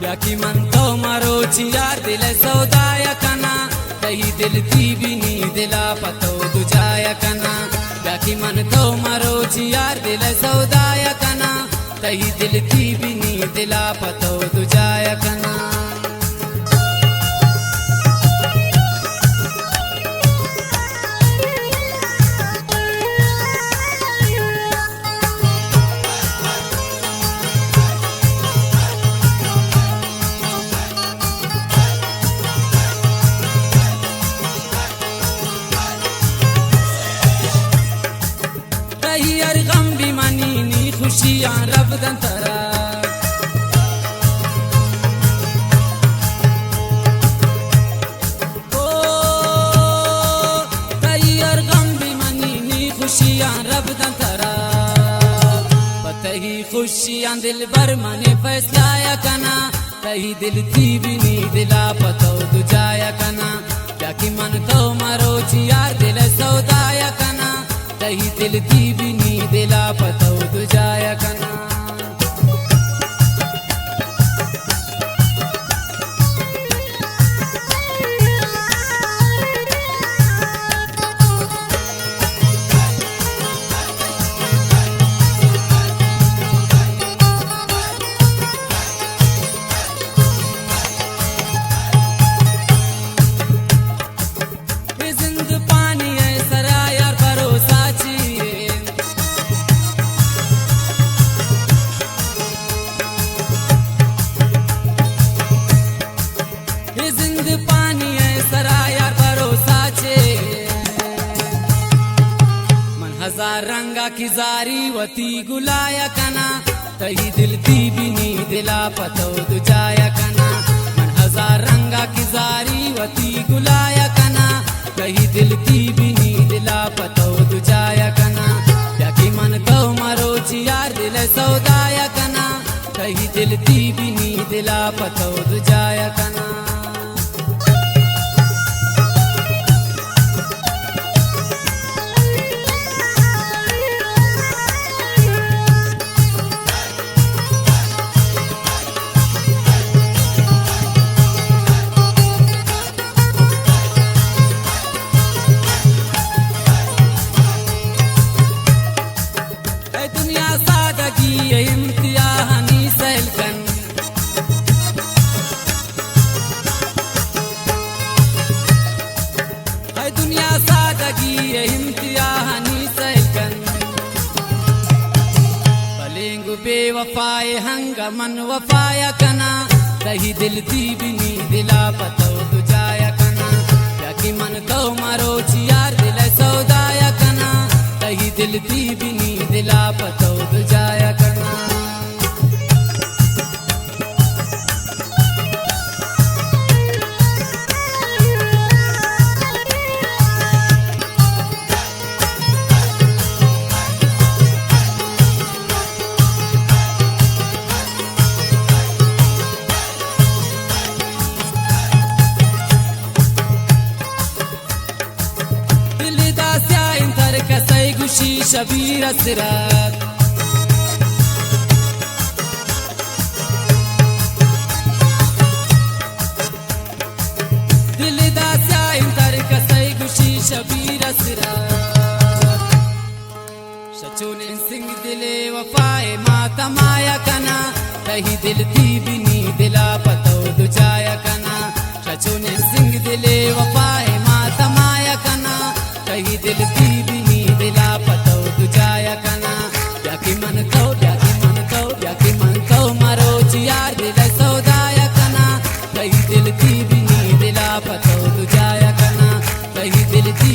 ब्याकी मन तो मारो चियार दिल सौदाया कना कही दिल ती बिनी दिला पतो दुजाया कना ब्याकी मन तो मारो चियार दिल सौदाया कना कही दिल ती बिनी दिला पतो दुजाया कना हर गम भी मनी नी खुशियां रब दंतरा ओ हर गम भी मनी नी खुशियां रब दंतरा पतही खुशियां दिल भर मने फैसलाया कना कही दिल थी भी नी दिला पतो दुजाया कना जाकी मन तो मरो चियार दिल सौदाया कना कही दिल ती भी नी दिला पतो दुजाया कना पानी है सराया भरोसा छे मन हजार रंगा की जारी वती गुलाया कना कही दिल ती बिनी दिला पतो दुजाया कना मन हजार रंगा की जारी वती गुलाया कना कही दिल ती बिनी दिला पतो दुजाया कना जाकी मन तो मरो चियार दिल सौदाया कना कही दिल ती बिनी दिला पतो दुजाया कना दुनिया सादगी इम्तिहानी सैलकन है दुनिया सादगी इम्तिहानी सैलकन बलेंगु बेवफाए हंगमन वफाया कना कही दिल ती बिनी दिला पतो दुजाया कना जाकी मन तो मारो चियार दिल सौदाया कना कही दिल ती बिनी दिला पतो दुजाया कना दिल दास्या इंतर कसई गुशी शबीर सिरात दिल दास्या इंतर कसई गुशी शबीर सिरात सचुने सिंह दिले वफाए माता माया कना कही दिल ती बिनी दिला पतो दुजाया कना सचुने सिंह दिले वफाए माता माया कना कही दिल ती बिनी दिला पतो दुजाया कना ब्याकी मन तो मारो चियार दिल सौदाया कना कही दिल ती बिनी दिला पतो दुजाया कना कही दिल ती